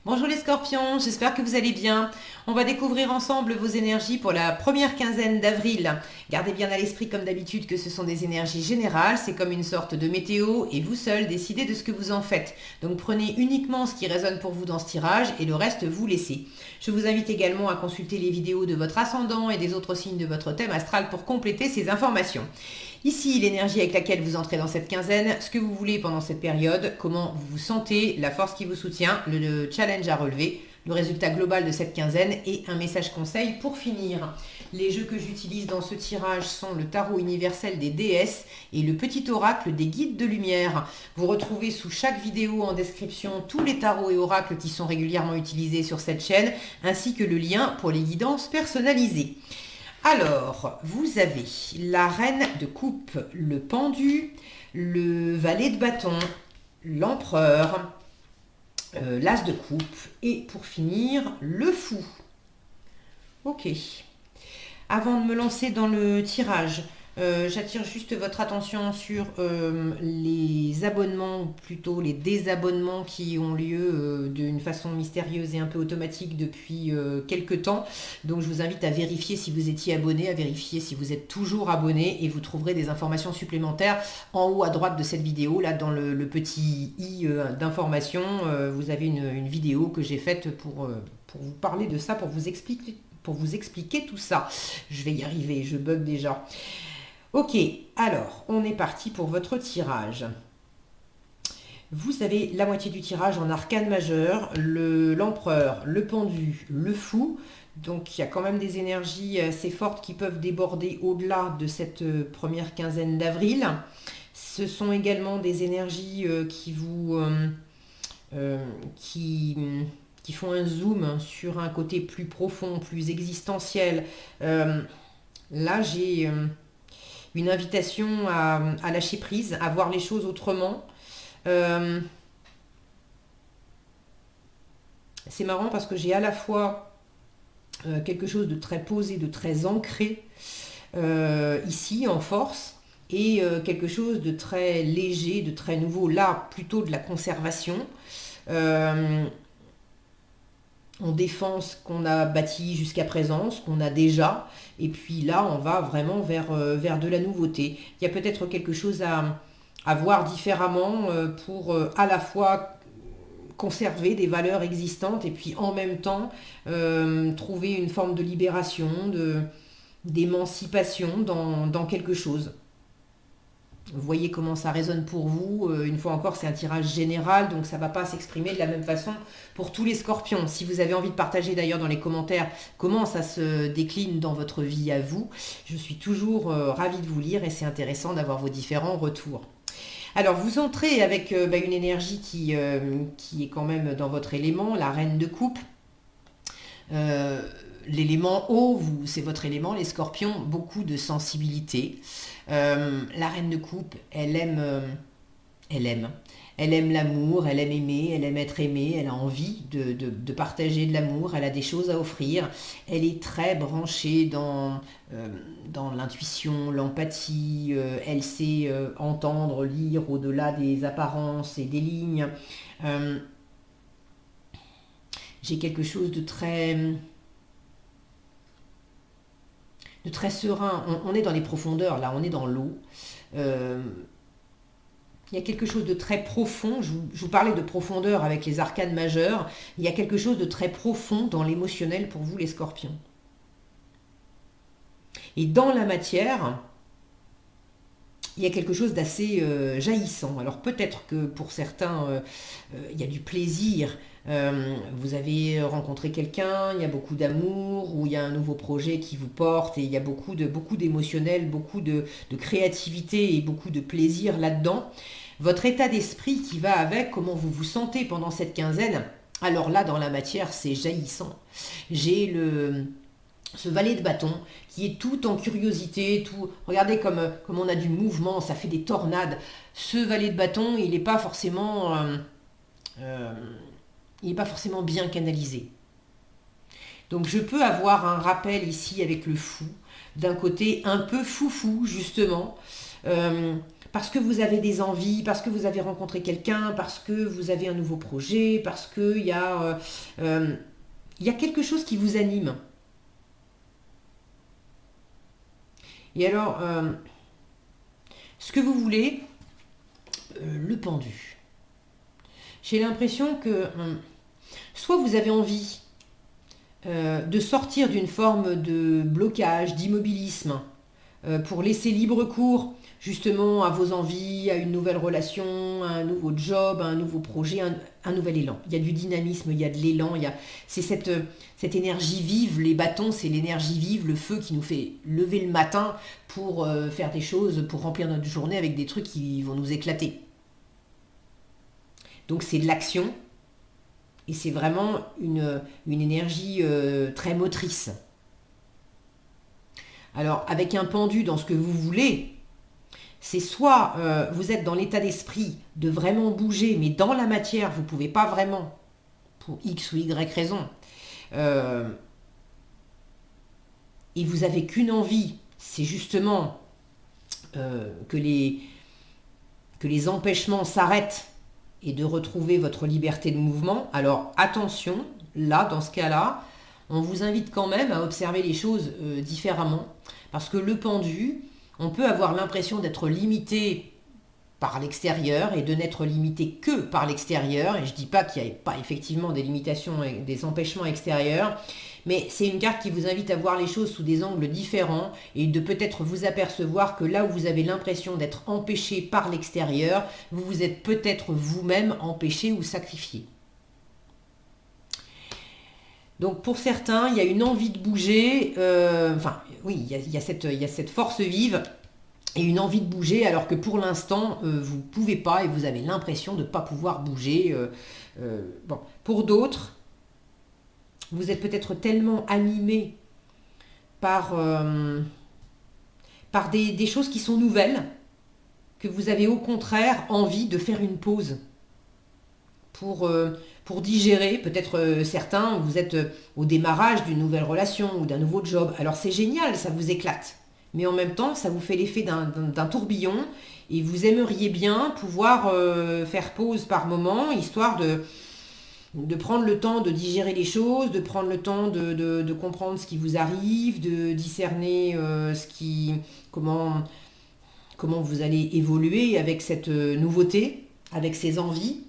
Bonjour les scorpions, j'espère que vous allez bien. On va découvrir ensemble vos énergies pour la première quinzaine d'avril. Gardez bien à l'esprit comme d'habitude que ce sont des énergies générales, c'est comme une sorte de météo et vous seul décidez de ce que vous en faites. Donc prenez uniquement ce qui résonne pour vous dans ce tirage et le reste vous laissez. Je vous invite également à consulter les vidéos de votre ascendant et des autres signes de votre thème astral pour compléter ces informations. Ici, l'énergie avec laquelle vous entrez dans cette quinzaine, ce que vous voulez pendant cette période, comment vous vous sentez, la force qui vous soutient, le challenge à relever, le résultat global de cette quinzaine et un message conseil pour finir. Les jeux que j'utilise dans ce tirage sont le tarot universel des déesses et le petit oracle des guides de lumière. Vous retrouvez sous chaque vidéo en description tous les tarots et oracles qui sont régulièrement utilisés sur cette chaîne, ainsi que le lien pour les guidances personnalisées. Alors, vous avez la reine de coupe, le pendu, le valet de bâton, l'empereur, l'as de coupe et pour finir, le fou. Ok. Avant de me lancer dans le tirage, j'attire juste votre attention sur les abonnements, ou plutôt les désabonnements qui ont lieu d'une façon mystérieuse et un peu automatique depuis quelques temps. Donc je vous invite à vérifier si vous étiez abonné, à vérifier si vous êtes toujours abonné et vous trouverez des informations supplémentaires en haut à droite de cette vidéo. Là dans le petit i d'information, vous avez une vidéo que j'ai faite pour vous parler de ça, pour vous expliquer tout ça. Je vais y arriver, je bug déjà. Ok, alors, on est parti pour votre tirage. Vous avez la moitié du tirage en arcane majeur, l'empereur, le pendu, le fou. Donc il y a quand même des énergies assez fortes qui peuvent déborder au-delà de cette première quinzaine d'avril. Ce sont également des énergies qui font un zoom sur un côté plus profond, plus existentiel. Là, j'ai une invitation à lâcher prise, à voir les choses autrement. C'est marrant parce que j'ai à la fois quelque chose de très posé, de très ancré ici en force, et quelque chose de très léger, de très nouveau, là plutôt de la conservation. On défend ce qu'on a bâti jusqu'à présent, ce qu'on a déjà, et puis là, on va vraiment vers de la nouveauté. Il y a peut-être quelque chose à voir différemment pour à la fois conserver des valeurs existantes et puis en même temps trouver une forme de libération, d'émancipation dans quelque chose. Vous voyez comment ça résonne pour vous. Une fois encore, c'est un tirage général, donc ça ne va pas s'exprimer de la même façon pour tous les scorpions. Si vous avez envie de partager d'ailleurs dans les commentaires comment ça se décline dans votre vie à vous, je suis toujours ravie de vous lire et c'est intéressant d'avoir vos différents retours. Alors, vous entrez avec une énergie qui est quand même dans votre élément, la reine de coupe. L'élément eau, c'est votre élément, les scorpions, beaucoup de sensibilité. La reine de coupe, elle aime l'amour, elle aime aimer, elle aime être aimée, elle a envie de partager de l'amour, elle a des choses à offrir, elle est très branchée dans l'intuition, l'empathie, elle sait entendre, lire au-delà des apparences et des lignes. J'ai quelque chose de très serein. On est dans les profondeurs, là, on est dans l'eau. Il y a quelque chose de très profond. Je vous parlais de profondeur avec les arcanes majeures. Il y a quelque chose de très profond dans l'émotionnel pour vous, les scorpions. Et dans la matière, il y a quelque chose d'assez jaillissant. Alors peut-être que pour certains, il y a du plaisir. Vous avez rencontré quelqu'un, il y a beaucoup d'amour, ou il y a un nouveau projet qui vous porte, et il y a beaucoup d'émotionnel, beaucoup de créativité et beaucoup de plaisir là-dedans. Votre état d'esprit qui va avec, comment vous vous sentez pendant cette quinzaine, alors là, dans la matière, c'est jaillissant. J'ai ce valet de bâton qui est tout en curiosité, tout. Regardez comme on a du mouvement, ça fait des tornades. Ce valet de bâton, il n'est pas forcément bien canalisé. Donc je peux avoir un rappel ici avec le fou, d'un côté un peu foufou justement, parce que vous avez des envies, parce que vous avez rencontré quelqu'un, parce que vous avez un nouveau projet, parce qu'il y a quelque chose qui vous anime. Et alors, ce que vous voulez, le pendu. J'ai l'impression que soit vous avez envie de sortir d'une forme de blocage, d'immobilisme, pour laisser libre cours justement à vos envies, à une nouvelle relation, à un nouveau job, à un nouveau projet, un nouvel élan. Il y a du dynamisme, il y a de l'élan, c'est cette énergie vive. Les bâtons, c'est l'énergie vive, le feu qui nous fait lever le matin pour faire des choses, pour remplir notre journée avec des trucs qui vont nous éclater. Donc c'est de l'action et c'est vraiment une énergie très motrice. Alors avec un pendu dans ce que vous voulez, c'est soit vous êtes dans l'état d'esprit de vraiment bouger, mais dans la matière, vous ne pouvez pas vraiment, pour X ou Y raison, et vous n'avez qu'une envie, c'est justement que les empêchements s'arrêtent et de retrouver votre liberté de mouvement. Alors attention, là, dans ce cas-là, on vous invite quand même à observer les choses différemment, parce que le pendu, on peut avoir l'impression d'être limité par l'extérieur et de n'être limité que par l'extérieur. Et je ne dis pas qu'il n'y a pas effectivement des limitations et des empêchements extérieurs, mais c'est une carte qui vous invite à voir les choses sous des angles différents et de peut-être vous apercevoir que là où vous avez l'impression d'être empêché par l'extérieur, vous vous êtes peut-être vous-même empêché ou sacrifié. Donc pour certains, il y a une envie de bouger, il y a cette force vive et une envie de bouger, alors que pour l'instant, vous ne pouvez pas et vous avez l'impression de ne pas pouvoir bouger. Pour d'autres, vous êtes peut-être tellement animé par des choses qui sont nouvelles que vous avez au contraire envie de faire une pause pour digérer. Peut-être certains, vous êtes au démarrage d'une nouvelle relation ou d'un nouveau job. Alors c'est génial, ça vous éclate. Mais en même temps, ça vous fait l'effet d'un tourbillon et vous aimeriez bien pouvoir faire pause par moment, histoire de prendre le temps de digérer les choses, de prendre le temps de comprendre ce qui vous arrive, de discerner comment vous allez évoluer avec cette nouveauté, avec ces envies.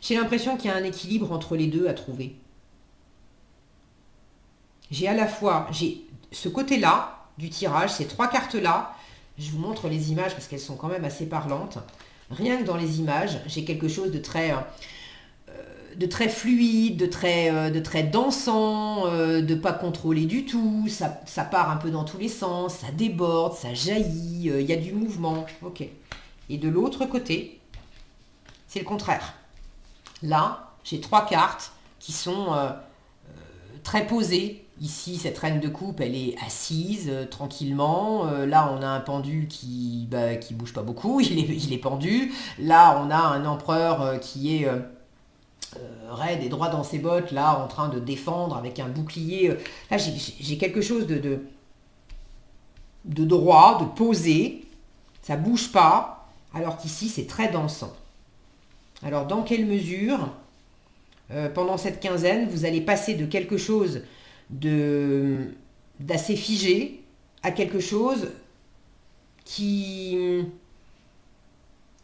J'ai l'impression qu'il y a un équilibre entre les deux à trouver. J'ai ce côté-là du tirage, ces trois cartes-là. Je vous montre les images parce qu'elles sont quand même assez parlantes. Rien que dans les images, j'ai quelque chose de très fluide, de très dansant, de pas contrôlé du tout. Ça part un peu dans tous les sens, ça déborde, ça jaillit, il y a du mouvement. Ok. Et de l'autre côté, c'est le contraire. Là, j'ai trois cartes qui sont très posées. Ici, cette reine de coupe, elle est assise tranquillement. Là, on a un pendu qui bouge pas beaucoup, il est pendu. Là, on a un empereur qui est raide et droit dans ses bottes, là, en train de défendre avec un bouclier. Là, j'ai quelque chose de droit, de posé. Ça bouge pas, alors qu'ici, c'est très dansant. Alors, dans quelle mesure, pendant cette quinzaine, vous allez passer de quelque chose d'assez figé à quelque chose qui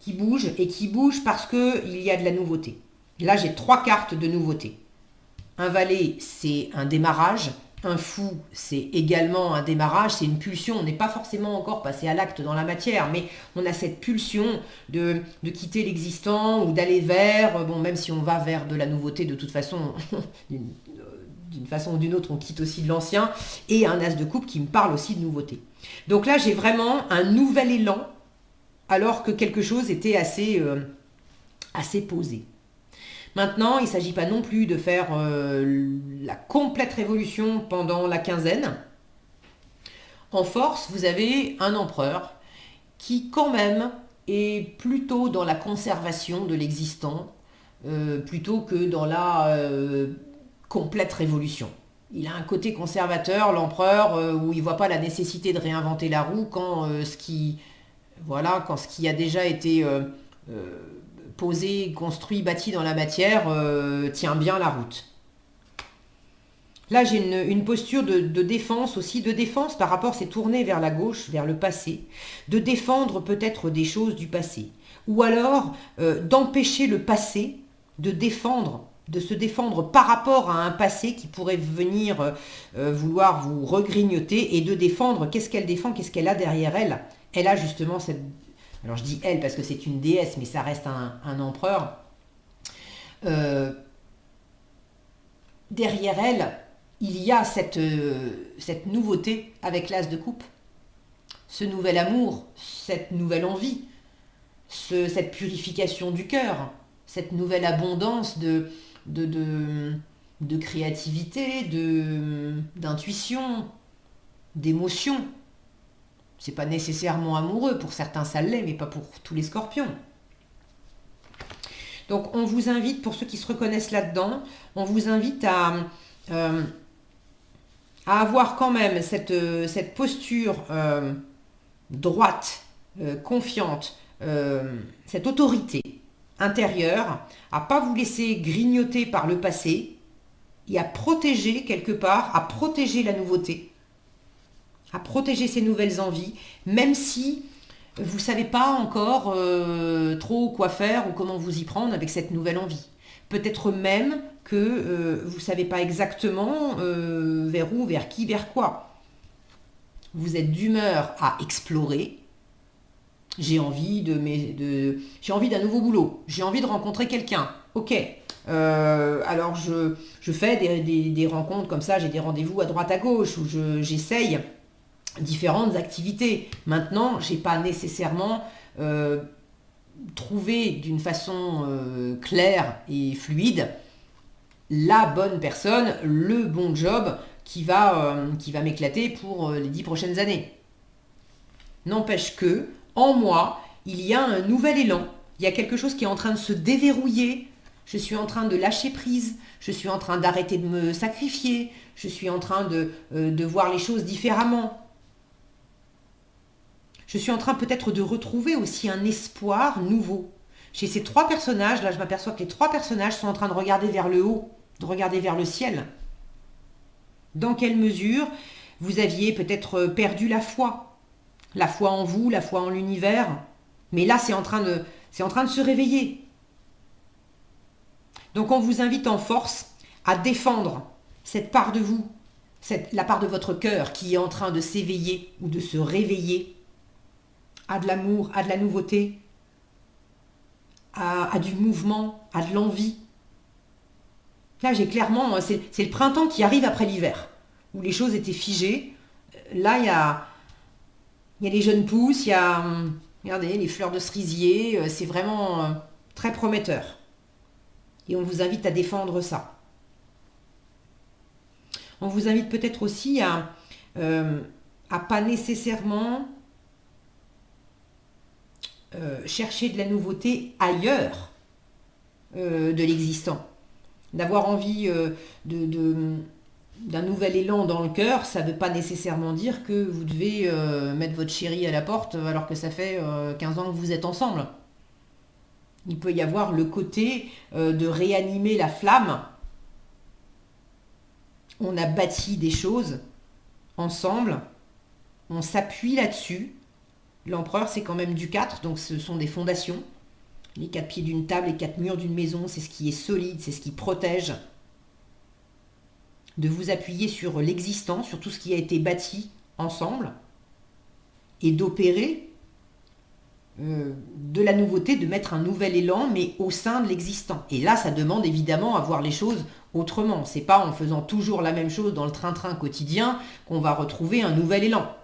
bouge, et qui bouge parce qu'il y a de la nouveauté. Là, j'ai trois cartes de nouveauté. Un valet, c'est un démarrage. Un fou, c'est également un démarrage, c'est une pulsion. On n'est pas forcément encore passé à l'acte dans la matière, mais on a cette pulsion de quitter l'existant ou d'aller vers, même si on va vers de la nouveauté, de toute façon, d'une façon ou d'une autre, on quitte aussi de l'ancien. Et un as de coupe qui me parle aussi de nouveauté. Donc là, j'ai vraiment un nouvel élan, alors que quelque chose était assez posé. Maintenant, il ne s'agit pas non plus de faire la complète révolution pendant la quinzaine. En force, vous avez un empereur qui quand même est plutôt dans la conservation de l'existant, plutôt que dans la complète révolution. il a un côté conservateur, l'empereur, où il ne voit pas la nécessité de réinventer la roue quand voilà, quand ce qui a déjà été posé, construit, bâti dans la matière tient bien la route. Là, j'ai une posture de défense aussi, de défense par rapport, c'est tourné vers la gauche, vers le passé, de défendre peut-être des choses du passé, ou alors d'empêcher le passé de se défendre par rapport à un passé qui pourrait venir vouloir vous regrignoter, et de défendre, qu'est-ce qu'elle défend, qu'est-ce qu'elle a derrière elle. Elle a justement cette... Alors je dis elle parce que c'est une déesse, mais ça reste un empereur. Derrière elle, il y a cette nouveauté avec l'as de coupe, ce nouvel amour, cette nouvelle envie, cette purification du cœur, cette nouvelle abondance de créativité, d'intuition, d'émotion. C'est pas nécessairement amoureux, pour certains ça l'est, mais pas pour tous les scorpions. Donc on vous invite, pour ceux qui se reconnaissent là-dedans, on vous invite à avoir quand même cette posture droite, confiante, cette autorité intérieure, à pas vous laisser grignoter par le passé et à protéger quelque part, à protéger la nouveauté, à protéger ces nouvelles envies, même si vous ne savez pas encore trop quoi faire ou comment vous y prendre avec cette nouvelle envie. Peut-être même que vous ne savez pas exactement vers où, vers qui, vers quoi. Vous êtes d'humeur à explorer. J'ai envie j'ai envie d'un nouveau boulot. J'ai envie de rencontrer quelqu'un. Ok. Alors je fais des rencontres comme ça. J'ai des rendez-vous à droite à gauche où j'essaye différentes activités. Maintenant, j'ai pas nécessairement trouvé d'une façon claire et fluide la bonne personne, le bon job qui va m'éclater pour les 10 prochaines années. N'empêche que, en moi, il y a un nouvel élan, il y a quelque chose qui est en train de se déverrouiller, je suis en train de lâcher prise, je suis en train d'arrêter de me sacrifier, je suis en train de voir les choses différemment. Je suis en train peut-être de retrouver aussi un espoir nouveau. Chez ces trois personnages, là je m'aperçois que les trois personnages sont en train de regarder vers le haut, de regarder vers le ciel. Dans quelle mesure vous aviez peut-être perdu la foi en vous, la foi en l'univers, mais là c'est en train de se réveiller. Donc on vous invite en force à défendre cette part de vous, la part de votre cœur qui est en train de s'éveiller ou de se réveiller à de l'amour, à de la nouveauté, à du mouvement, à de l'envie. Là, j'ai clairement, c'est le printemps qui arrive après l'hiver, où les choses étaient figées. Là, il y a les jeunes pousses, il y a, regardez, les fleurs de cerisier, c'est vraiment très prometteur. Et on vous invite à défendre ça. On vous invite peut-être aussi à pas nécessairement chercher de la nouveauté ailleurs de l'existant. D'avoir envie d'un nouvel élan dans le cœur, ça ne veut pas nécessairement dire que vous devez mettre votre chéri à la porte alors que ça fait 15 ans que vous êtes ensemble. Il peut y avoir le côté de réanimer la flamme. On a bâti des choses ensemble, on s'appuie là-dessus. L'empereur, c'est quand même du 4, donc ce sont des fondations. Les 4 pieds d'une table, les 4 murs d'une maison, c'est ce qui est solide, c'est ce qui protège. De vous appuyer sur l'existant, sur tout ce qui a été bâti ensemble, et d'opérer de la nouveauté, de mettre un nouvel élan, mais au sein de l'existant. Et là, ça demande évidemment à voir les choses autrement. C'est pas en faisant toujours la même chose dans le train-train quotidien qu'on va retrouver un nouvel élan.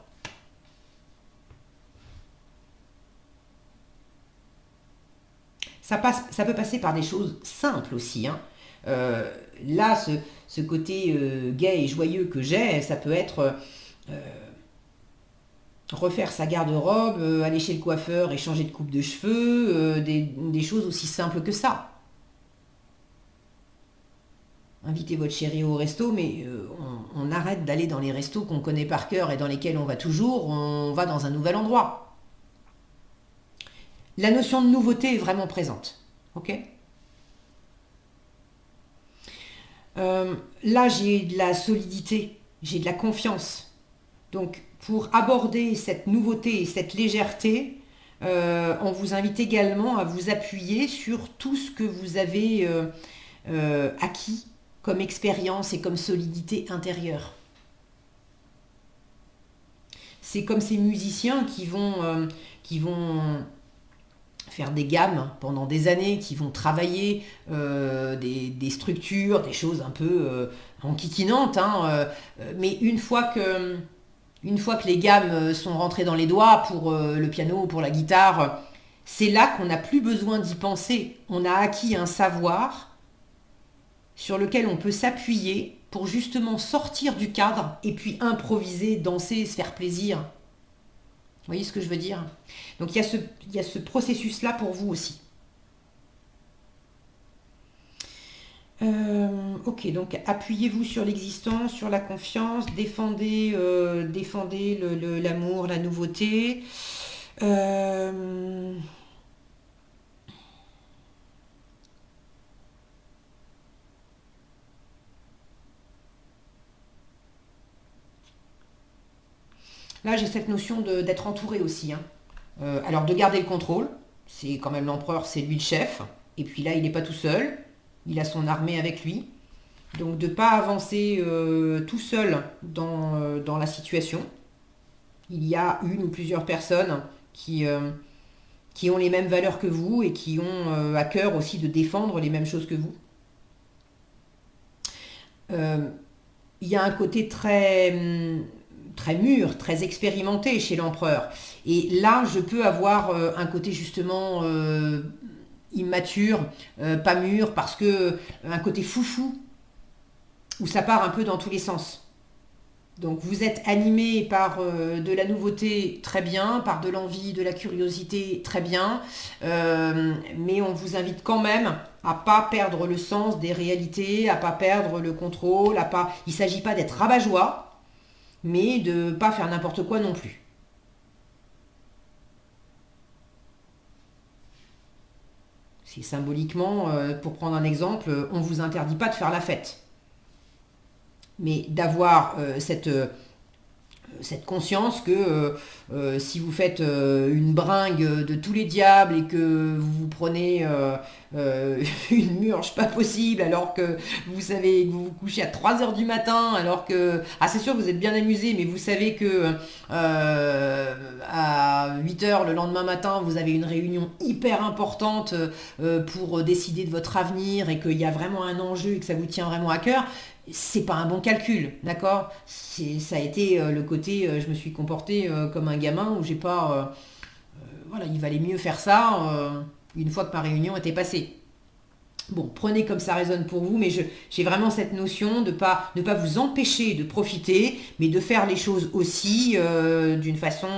Ça peut passer par des choses simples aussi. Hein. Là, ce côté gai et joyeux que j'ai, ça peut être refaire sa garde-robe, aller chez le coiffeur et changer de coupe de cheveux, des choses aussi simples que ça. invitez votre chéri au resto, mais on arrête d'aller dans les restos qu'on connaît par cœur et dans lesquels on va toujours, on va dans un nouvel endroit. La notion de nouveauté est vraiment présente. Ok ? Là, j'ai de la solidité, j'ai de la confiance. Donc, pour aborder cette nouveauté et cette légèreté, on vous invite également à vous appuyer sur tout ce que vous avez acquis comme expérience et comme solidité intérieure. C'est comme ces musiciens qui vont faire des gammes pendant des années, qui vont travailler des structures, des choses un peu enquiquinantes, hein, mais une fois que les gammes sont rentrées dans les doigts pour le piano ou pour la guitare, c'est là qu'on n'a plus besoin d'y penser. On a acquis un savoir sur lequel on peut s'appuyer pour justement sortir du cadre et puis improviser, danser, se faire plaisir. Vous voyez ce que je veux dire ? Donc il y a ce processus-là pour vous aussi. Ok, donc appuyez-vous sur l'existence, sur la confiance, défendez l'amour, la nouveauté. Là, j'ai cette notion d'être entouré aussi, hein. Alors, de garder le contrôle, c'est quand même l'empereur, c'est lui le chef. Et puis là, il n'est pas tout seul, il a son armée avec lui. Donc, de ne pas avancer tout seul dans la situation. Il y a une ou plusieurs personnes qui ont les mêmes valeurs que vous et qui ont à cœur aussi de défendre les mêmes choses que vous. Il y a un côté très mûr, très expérimenté chez l'empereur. Et là, je peux avoir un côté justement immature, pas mûr, parce que un côté foufou, où ça part un peu dans tous les sens. Donc vous êtes animé par de la nouveauté, très bien, par de l'envie, de la curiosité, très bien, mais on vous invite quand même à pas perdre le sens des réalités, à pas perdre le contrôle, il ne s'agit pas d'être rabat-joie, mais de ne pas faire n'importe quoi non plus. C'est symboliquement, pour prendre un exemple, on ne vous interdit pas de faire la fête. Mais d'avoir cette conscience que si vous faites une bringue de tous les diables et que vous prenez une murge pas possible alors que vous savez que vous vous couchez à 3h du matin alors que, c'est sûr vous êtes bien amusé mais vous savez que à 8h le lendemain matin vous avez une réunion hyper importante pour décider de votre avenir et qu'il y a vraiment un enjeu et que ça vous tient vraiment à cœur, c'est pas un bon calcul, d'accord ? Ça a été le côté, je me suis comporté comme un gamin où j'ai pas... voilà, il valait mieux faire ça une fois que ma réunion était passée. Bon, prenez comme ça résonne pour vous, mais j'ai vraiment cette notion de pas vous empêcher de profiter, mais de faire les choses aussi d'une façon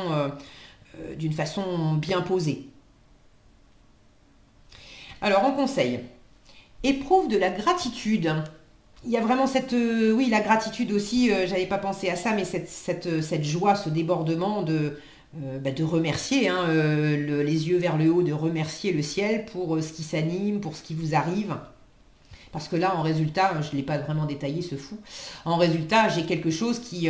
bien posée. Alors, en conseil, éprouve de la gratitude. Il y a vraiment la gratitude aussi, j'avais pas pensé à ça, mais cette joie, ce débordement de remercier, hein, les yeux vers le haut, de remercier le ciel pour ce qui s'anime, pour ce qui vous arrive. Parce que là, en résultat, je ne l'ai pas vraiment détaillé, ce fou. En résultat, j'ai quelque chose qui...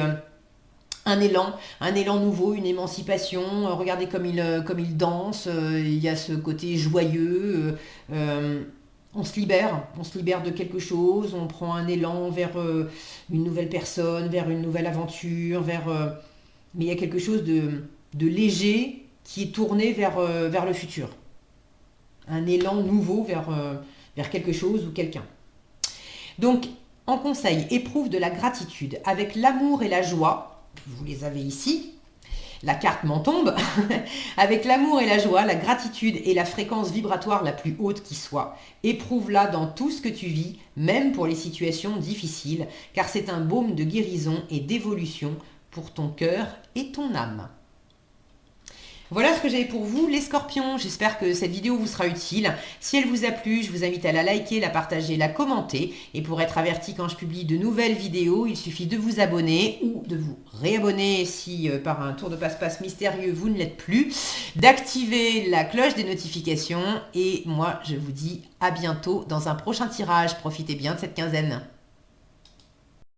un élan nouveau, une émancipation. Regardez comme il danse, il y a ce côté joyeux. On se libère de quelque chose, on prend un élan vers une nouvelle personne, vers une nouvelle aventure, mais il y a quelque chose de léger qui est tourné vers le futur. Un élan nouveau vers quelque chose ou quelqu'un. Donc, en conseil, éprouve de la gratitude avec l'amour et la joie. Vous les avez ici. La carte m'en tombe. Avec l'amour et la joie, la gratitude et la fréquence vibratoire la plus haute qui soit. Éprouve-la dans tout ce que tu vis, même pour les situations difficiles, car c'est un baume de guérison et d'évolution pour ton cœur et ton âme. Voilà ce que j'avais pour vous, les scorpions. J'espère que cette vidéo vous sera utile. Si elle vous a plu, je vous invite à la liker, la partager, la commenter. Et pour être averti quand je publie de nouvelles vidéos, il suffit de vous abonner ou de vous réabonner si par un tour de passe-passe mystérieux vous ne l'êtes plus, d'activer la cloche des notifications. Et moi, je vous dis à bientôt dans un prochain tirage. Profitez bien de cette quinzaine.